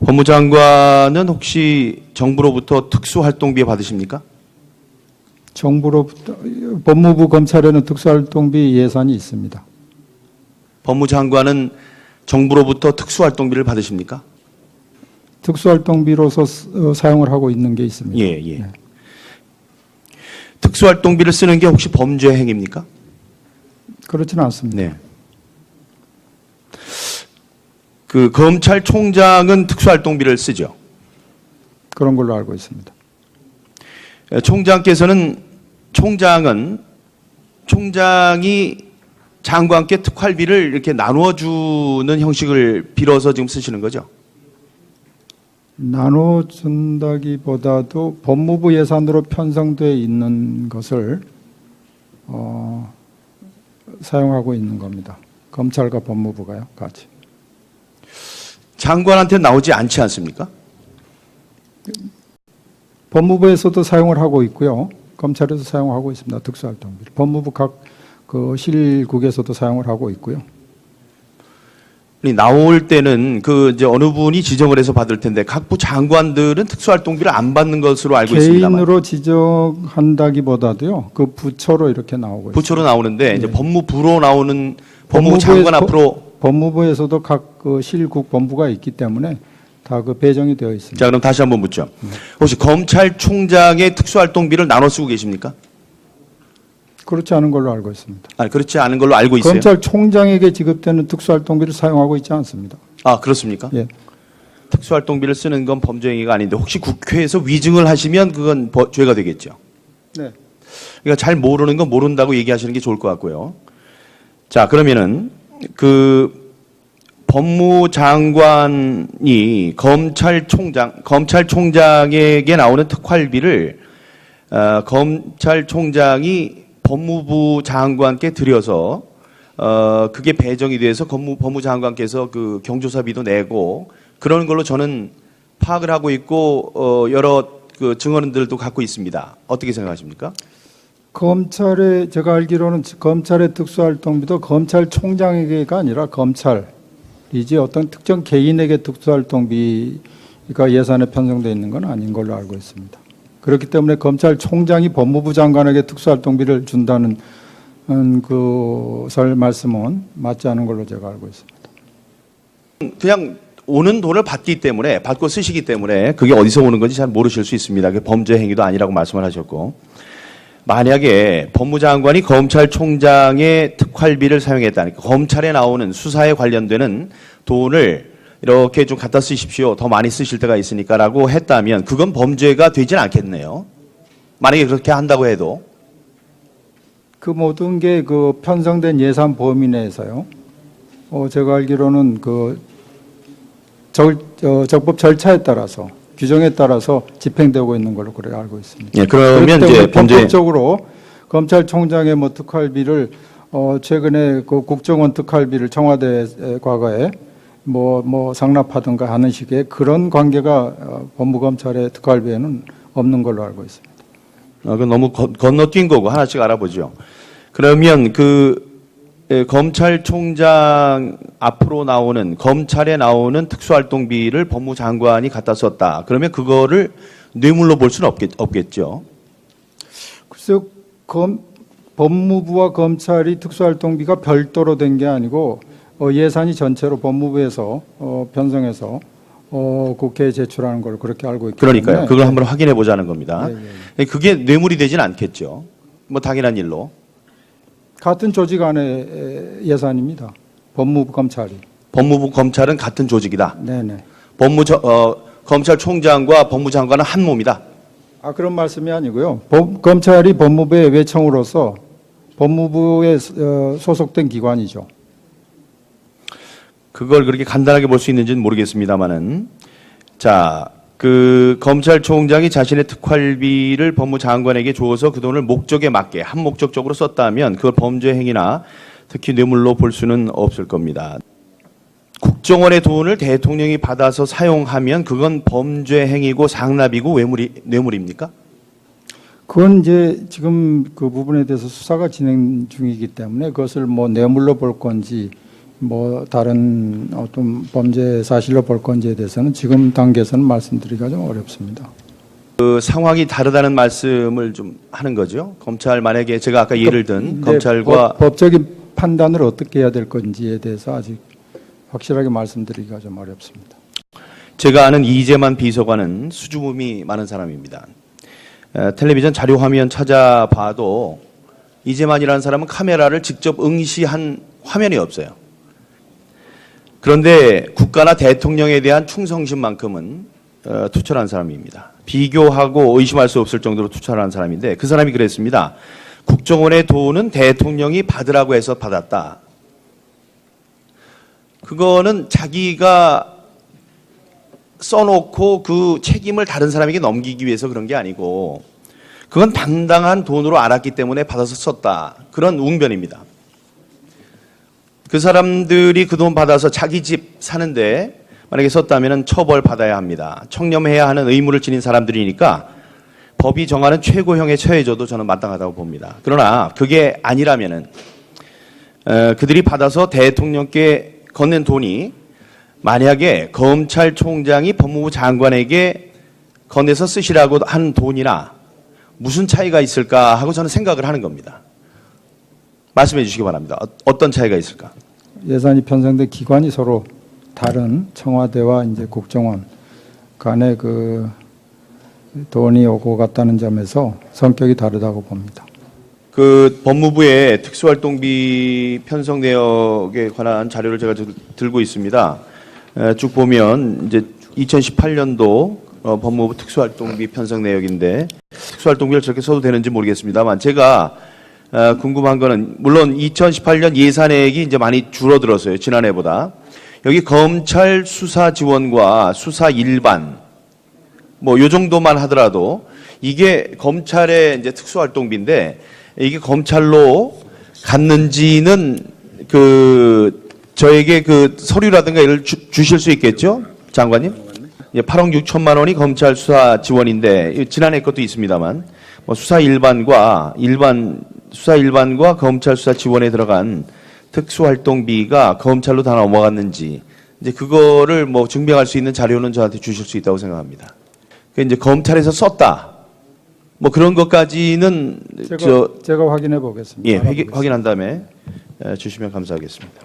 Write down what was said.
법무장관은 혹시 정부로부터 특수활동비 받으십니까? 정부로부터 법무부 검찰에는 특수활동비 예산이 있습니다. 법무장관은 정부로부터 특수활동비를 받으십니까? 특수활동비로서 사용을 하고 있는 게 있습니다. 예, 예. 네. 특수활동비를 쓰는 게 혹시 범죄 행위입니까? 그렇지는 않습니다. 네. 그 검찰총장은 특수활동비를 쓰죠. 그런 걸로 알고 있습니다. 총장이 장관께 특활비를 이렇게 나누어주는 형식을 빌어서 지금 쓰시는 거죠? 나눠준다기보다도 법무부 예산으로 편성되어 있는 것을 사용하고 있는 겁니다. 검찰과 법무부가요, 같이. 장관한테 나오지 않지 않습니까? 법무부에서도 사용을 하고 있고요. 검찰에서 사용하고 있습니다. 특수활동비를. 법무부 각 그 실국에서도 사용을 하고 있고요. 나올 때는 그 이제 어느 분이 지정을 해서 받을 텐데 각부 장관들은 특수활동비를 안 받는 것으로 알고 있습니다만. 개인으로 지정한다기보다도요. 그 부처로 이렇게 나오고 있습니다. 부처로 나오는데 이제 네. 법무부로 나오는 법무부 장관 앞으로. 법무부에서도 각 그 실국 본부가 있기 때문에 다 그 배정이 되어 있습니다. 자, 그럼 다시 한번 묻죠. 혹시 검찰총장의 특수활동비를 나눠 쓰고 계십니까? 그렇지 않은 걸로 알고 있습니다. 아니, 그렇지 않은 걸로 알고 있어요. 검찰총장에게 지급되는 특수활동비를 사용하고 있지 않습니다. 아, 그렇습니까? 예. 특수활동비를 쓰는 건 범죄 행위가 아닌데 혹시 국회에서 위증을 하시면 그건 죄가 되겠죠. 네. 그러니까 잘 모르는 건 모른다고 얘기하시는 게 좋을 것 같고요. 자, 그러면은 그 법무장관이 검찰총장에게 나오는 특활비를 검찰총장이 법무부 장관께 드려서 그게 배정이 돼서 법무장관께서 그 경조사비도 내고 그런 걸로 저는 파악을 하고 있고 여러 그 증언들도 갖고 있습니다. 어떻게 생각하십니까? 제가 알기로는 검찰의 특수활동비도 검찰총장에게가 아니라 검찰이지 어떤 특정 개인에게 특수활동비가 예산에 편성되어 있는 건 아닌 걸로 알고 있습니다. 그렇기 때문에 검찰총장이 법무부 장관에게 특수활동비를 준다는 그 말씀은 맞지 않은 걸로 제가 알고 있습니다. 그냥 오는 돈을 받고 쓰시기 때문에 그게 어디서 오는 건지 잘 모르실 수 있습니다. 그게 범죄 행위도 아니라고 말씀을 하셨고, 만약에 법무장관이 검찰총장의 특활비를 사용했다니까 검찰에 나오는 수사에 관련되는 돈을 이렇게 좀 갖다 쓰십시오. 더 많이 쓰실 때가 있으니까라고 했다면 그건 범죄가 되진 않겠네요. 만약에 그렇게 한다고 해도. 그 모든 게 그 편성된 예산 범위 내에서요. 제가 알기로는 그 적법 절차에 따라서 규정에 따라서 집행되고 있는 걸로 그렇게 알고 있습니다. 예, 그러면 이제 법적으로 검찰총장의 뭐 특활비를 최근에 그 국정원 특활비를 청와대 과거에 뭐 상납하든가 하는 식의 그런 관계가 법무검찰의 특활비에는 없는 걸로 알고 있습니다. 그건 너무 건너뛴 거고 하나씩 알아보죠. 그러면 검찰총장 앞으로 나오는 검찰에 나오는 특수활동비를 법무장관이 갖다 썼다. 그러면 그거를 뇌물로 볼 수는 없겠죠. 글쎄요, 법무부와 검찰이 특수활동비가 별도로 된 게 아니고 예산이 전체로 법무부에서 편성해서 국회에 제출하는 걸로 그렇게 알고 있기 때문에. 그러니까요. 그걸 한번 확인해 보자는 겁니다. 예. 그게 뇌물이 되진 않겠죠. 뭐 당연한 일로. 같은 조직 안의 예산입니다. 법무부 검찰이. 법무부 검찰은 같은 조직이다. 네네. 검찰총장과 법무장관은 한 몸이다. 그런 말씀이 아니고요. 검찰이 법무부의 외청으로서 법무부에 소속된 기관이죠. 그걸 그렇게 간단하게 볼 수 있는지는 모르겠습니다만은, 자, 그 검찰총장이 자신의 특활비를 법무장관에게 주어서 그 돈을 목적에 맞게 한 목적적으로 썼다면 그걸 범죄 행위나 특히 뇌물로 볼 수는 없을 겁니다. 국정원의 돈을 대통령이 받아서 사용하면 그건 범죄 행위고 상납이고 뇌물입니까? 그건 이제 지금 그 부분에 대해서 수사가 진행 중이기 때문에 그것을 뭐 뇌물로 볼 건지 뭐 다른 어떤 범죄 사실로 볼 건지에 대해서는 지금 단계에서는 말씀드리기가 좀 어렵습니다. 그 상황이 다르다는 말씀을 좀 하는 거죠. 검찰 만약에 제가 아까 예를 든 근데 검찰과 법적인 판단을 어떻게 해야 될 건지에 대해서 아직 확실하게 말씀드리기가 좀 어렵습니다. 제가 아는 이재만 비서관은 수줍음이 많은 사람입니다. 텔레비전 자료 화면 찾아봐도 이재만이라는 사람은 카메라를 직접 응시한 화면이 없어요. 그런데 국가나 대통령에 대한 충성심만큼은 투철한 사람입니다. 비교하고 의심할 수 없을 정도로 투철한 사람인데 그 사람이 그랬습니다. 국정원의 돈은 대통령이 받으라고 해서 받았다. 그거는 자기가 써놓고 그 책임을 다른 사람에게 넘기기 위해서 그런 게 아니고 그건 당당한 돈으로 알았기 때문에 받아서 썼다. 그런 웅변입니다. 그 사람들이 그 돈 받아서 자기 집 사는데 만약에 썼다면 처벌받아야 합니다. 청렴해야 하는 의무를 지닌 사람들이니까 법이 정하는 최고형에 처해져도 저는 마땅하다고 봅니다. 그러나 그게 아니라면은 그들이 받아서 대통령께 건넨 돈이 만약에 검찰총장이 법무부 장관에게 건네서 쓰시라고 한 돈이나 무슨 차이가 있을까 하고 저는 생각을 하는 겁니다. 말씀해 주시기 바랍니다. 어떤 차이가 있을까? 예산이 편성된 기관이 서로 다른 청와대와 이제 국정원 간에 그 돈이 오고 갔다는 점에서 성격이 다르다고 봅니다. 그 법무부의 특수활동비 편성 내역에 관한 자료를 제가 들고 있습니다. 쭉 보면 이제 2018년도 법무부 특수활동비 편성 내역인데 특수활동비를 저렇게 써도 되는지 모르겠습니다만 제가 궁금한 거는 물론 2018년 예산액이 이제 많이 줄어들었어요. 지난해보다. 여기 검찰 수사 지원과 수사 일반 뭐 요 정도만 하더라도 이게 검찰의 이제 특수활동비인데 이게 검찰로 갔는지는 그 저에게 그 서류라든가 이를 주실 수 있겠죠? 장관님? 8억 6천만 원이 검찰 수사 지원인데 지난해 것도 있습니다만 뭐 수사 일반과 검찰 수사 지원에 들어간 특수활동비가 검찰로 다 넘어갔는지 이제 그거를 뭐 증명할 수 있는 자료는 저한테 주실 수 있다고 생각합니다. 그 이제 검찰에서 썼다. 뭐 그런 것까지는 제가 확인해 보겠습니다. 예, 확인한 다음에 주시면 감사하겠습니다.